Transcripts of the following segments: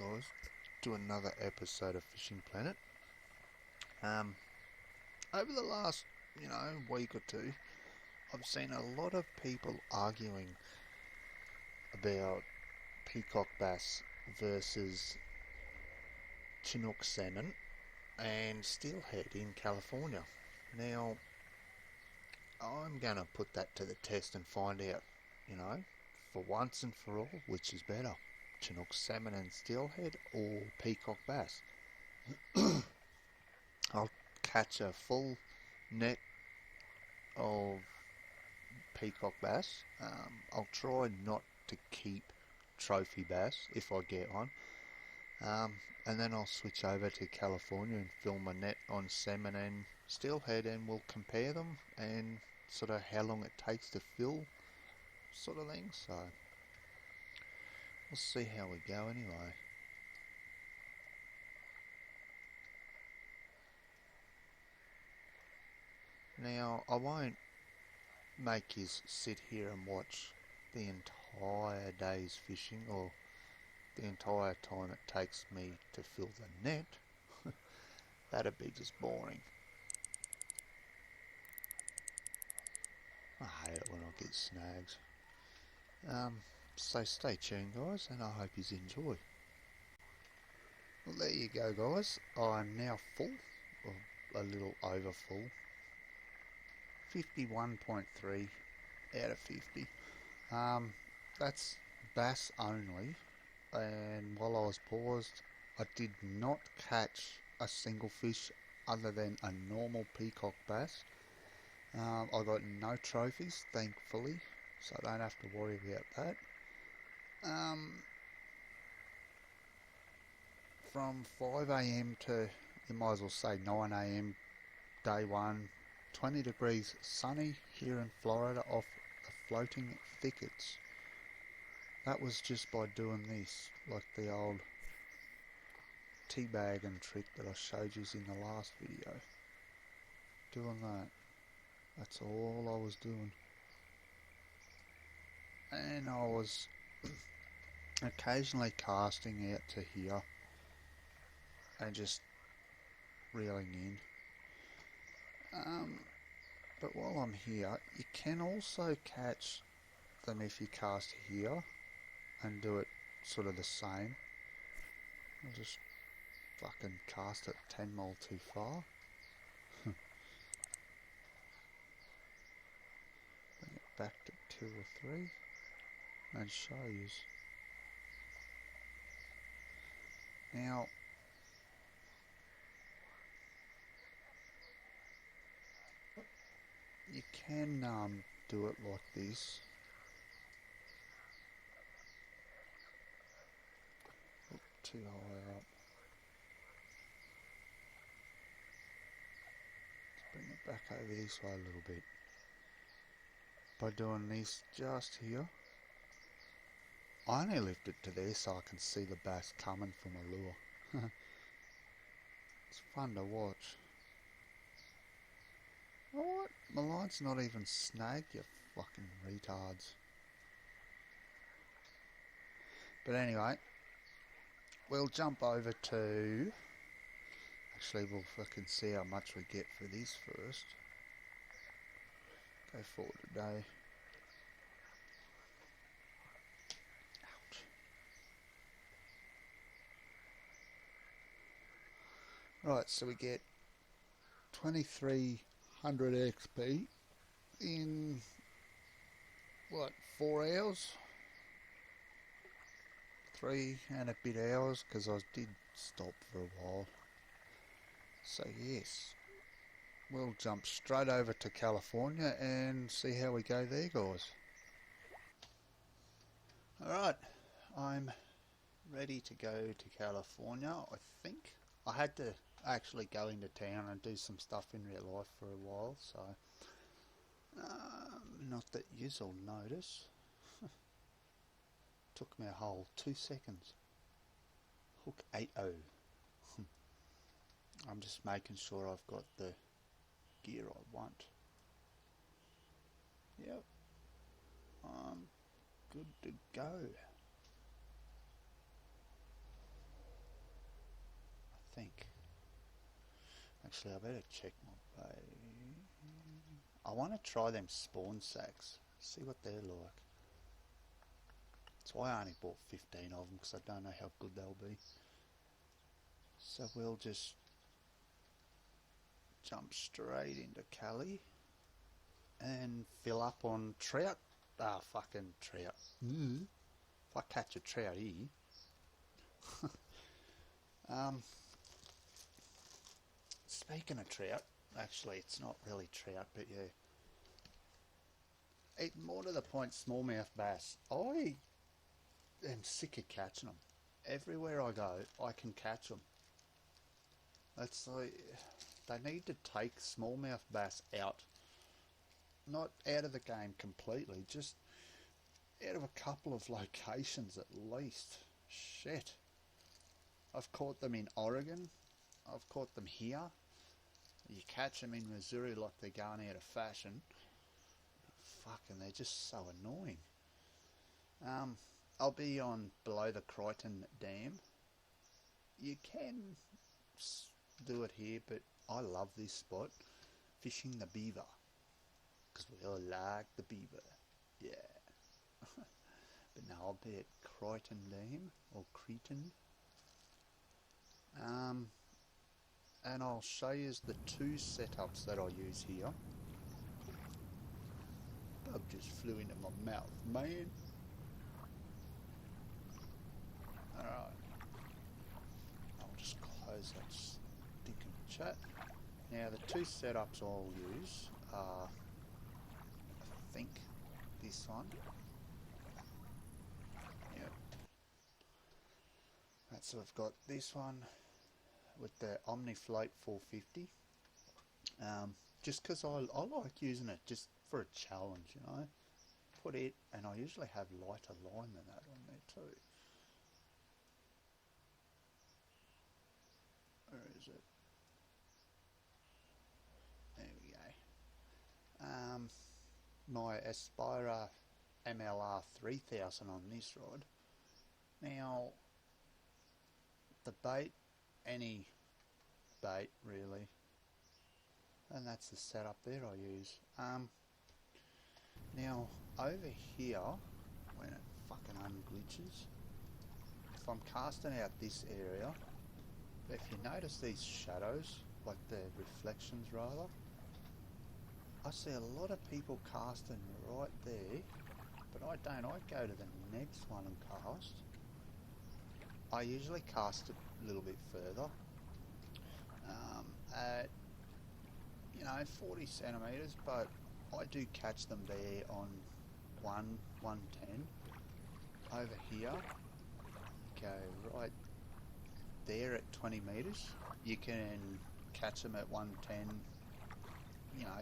guys, to another episode of Fishing Planet. Over the last, week or two, I've seen a lot of people arguing about peacock bass versus Chinook salmon and steelhead in California. Now, I'm going to put that to the test and find out, for once and for all, which is better, Chinook salmon and steelhead or peacock bass. I'll catch a full net of peacock bass. I'll try not to keep trophy bass if I get one. And then I'll switch over to California and fill my net on salmon and steelhead, and we'll compare them and sort of how long it takes to fill, sort of thing. So we'll see how we go anyway. Now, I won't make you sit here and watch the entire day's fishing or the entire time it takes me to fill the net. That'd be just boring. I hate it when I get snags. So stay tuned, guys, and I hope you enjoy. Well, there you go, guys. I'm now full, or a little over full. 51.3 out of 50. That's bass only, and while I was paused, I did not catch a single fish other than a normal peacock bass. I got no trophies, thankfully, so I don't have to worry about that. From 5 a.m. to, you might as well say 9 a.m. day one, 20 degrees sunny here in Florida off the floating thickets. That was just by doing this, like the old teabagging trick that I showed you in the last video. Doing that. That's all I was doing. And I was occasionally casting out to here and just reeling in. But while I'm here, you can also catch them if you cast here and do it sort of the same. I'll just fucking cast it 10 mile too far. Bring it back to 2 or 3 and show you. Now, you can do it like this. Look too high up. Let's bring it back over this way a little bit. By doing this just here. I only lift it to there so I can see the bass coming from a lure. It's fun to watch. What? My line's not even snagged, you fucking retards. But anyway, we'll jump over to... Actually, we'll fucking see how much we get for this first. Go for today. Ouch. Right, so we get 2300 XP in, 4 hours? 3 and a bit hours, because I did stop for a while. So yes, we'll jump straight over to California and see how we go there, guys. Alright, I'm ready to go to California, I think. I had to actually go into town and do some stuff in real life for a while, so not that you'll notice. Took me a whole 2 seconds. Hook 8-0. I'm just making sure I've got the gear I want. Yep, I'm good to go. Actually, I better check my bait. I want to try them spawn sacks. See what they're like. That's why I only bought 15 of them, because I don't know how good they'll be. So we'll just jump straight into Cali and fill up on trout. Ah, fucking trout. If I catch a trout here. Speaking of trout, actually it's not really trout, but yeah. Even more to the point, smallmouth bass. I am sick of catching them. Everywhere I go, I can catch them. That's like, they need to take smallmouth bass out. Not out of the game completely, just out of a couple of locations at least. Shit. I've caught them in Oregon. I've caught them here. You catch them in Missouri like they're going out of fashion. Fucking, they're just so annoying. I'll be on below the Crichton Dam. You can do it here, but I love this spot. Fishing the beaver. Because we all like the beaver. Yeah. But no, I'll be at Crichton Dam, or Cretan. And I'll show you the two setups that I use here. Bug just flew into my mouth, man. Alright. I'll just close that stinking chat. Now the two setups I'll use are, I think, this one. Yep. Right, so I've got this one with the OmniFloat 450. Just because I like using it just for a challenge, you know. Put it, and I usually have lighter line than that on there too. Where is it? There we go. My Aspira MLR 3000 on this rod. Now, the bait, any bait really, and that's the setup there I use. Now over here, when it fucking unglitches, if I'm casting out this area, if you notice these shadows, like the reflections rather, I see a lot of people casting right there, but I don't. I go to the next one and cast. I usually cast it a little bit further, at 40 centimeters, but I do catch them there on 110. Over here, go right there at 20 meters. You can catch them at 110,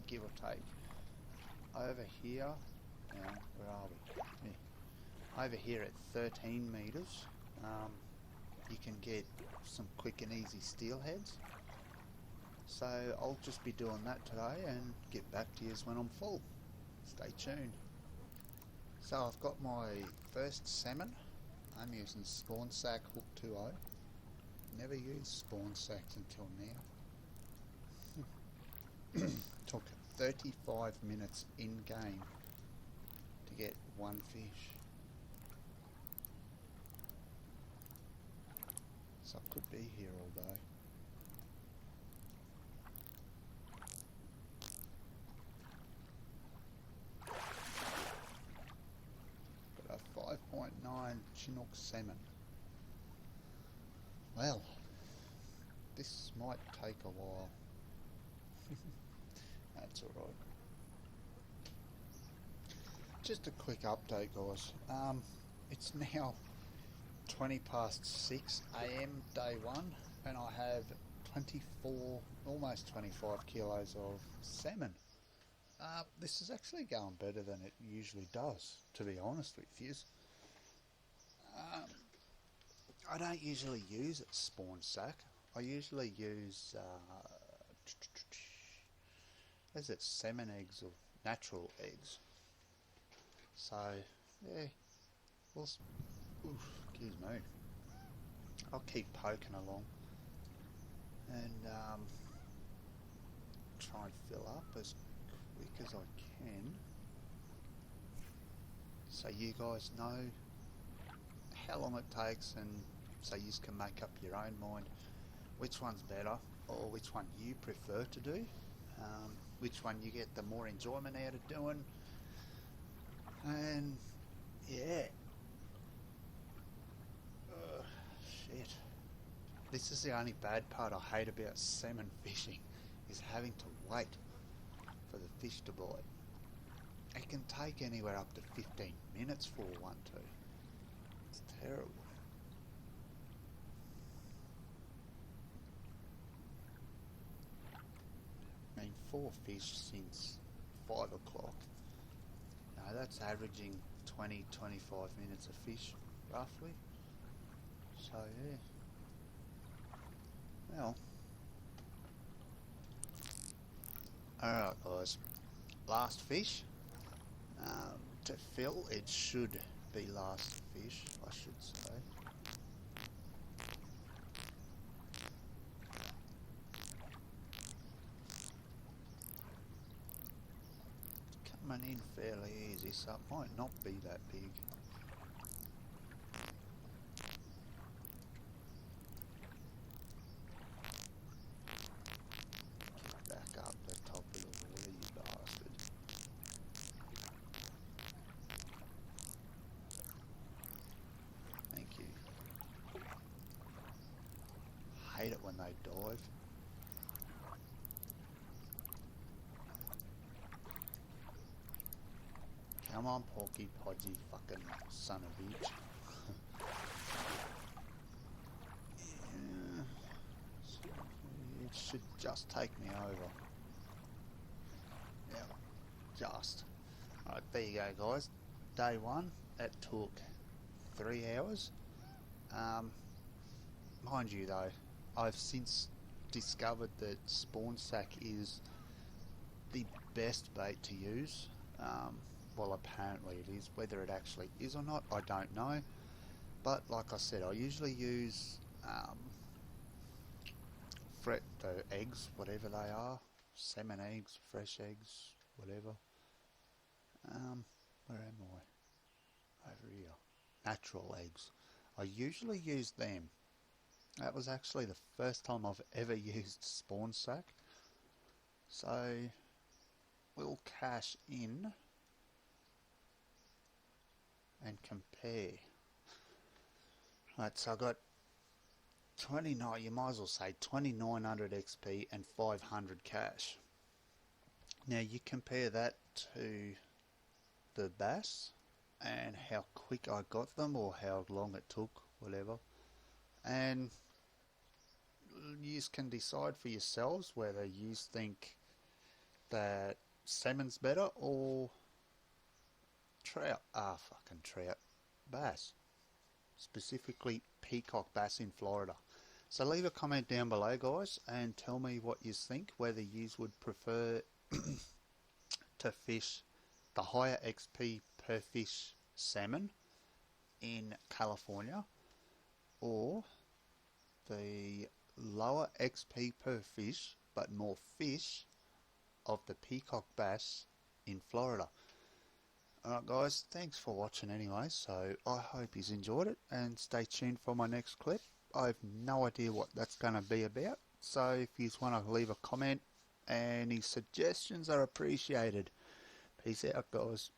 give or take. Over here, where are we? Yeah. Over here at 13 meters, you can get some quick and easy steelheads. So I'll just be doing that today and get back to you when I'm full. Stay tuned. So I've got my first salmon. I'm using Spawn Sack Hook 2.0. Never used spawn sacks until now. Took 35 minutes in game to get one fish. So I could be here all day. Got a 5.9 Chinook salmon. Well, this might take a while. That's alright. Just a quick update, guys. It's now 20 past 6 AM day one, and I have 24, almost 25 kilos of salmon. This is actually going better than it usually does, to be honest with you. I don't usually use a spawn sack. I usually use is it salmon eggs or natural eggs? So yeah, well, excuse me. I'll keep poking along, and try and fill up as quick as I can so you guys know how long it takes, and so you can make up your own mind which one's better or which one you prefer to do, which one you get the more enjoyment out of doing. And yeah, shit, this is the only bad part I hate about salmon fishing, is having to wait for the fish to bite. It can take anywhere up to 15 minutes for one to. It's terrible. I mean, 4 fish since 5 o'clock. No, that's averaging 20-25 minutes of fish, roughly. So, yeah. Well. Alright, guys. Last fish. To fill, it should be last fish, I should say. Coming in fairly easy, so it might not be that big. Get back up the top of the water, you bastard. Thank you. Hate it when they dive. Come on, Porky Podgy, fucking son of a bitch. Yeah. It should just take me over. Yeah, just. Alright, there you go, guys. Day 1, that took 3 hours. Mind you though, I've since discovered that spawn sack is the best bait to use. Well, apparently it is. Whether it actually is or not, I don't know. But like I said, I usually use the eggs, whatever they are, salmon eggs, fresh eggs, whatever. Where am I? Over here. Natural eggs. I usually use them. That was actually the first time I've ever used spawn sack. So we'll cash in and compare. Right, so I got 29, you might as well say 2900 XP and 500 cash. Now you compare that to the bass and how quick I got them, or how long it took, whatever, and you can decide for yourselves whether you think that salmon's better or trout. Fucking trout. Bass. Specifically peacock bass in Florida. So leave a comment down below, guys, and tell me what you think, whether you would prefer to fish the higher XP per fish salmon in California, or the lower XP per fish but more fish of the peacock bass in Florida. Alright guys, thanks for watching anyway, so I hope you enjoyed it, and stay tuned for my next clip. I have no idea what that's going to be about, so if you want to leave a comment, any suggestions are appreciated. Peace out, guys.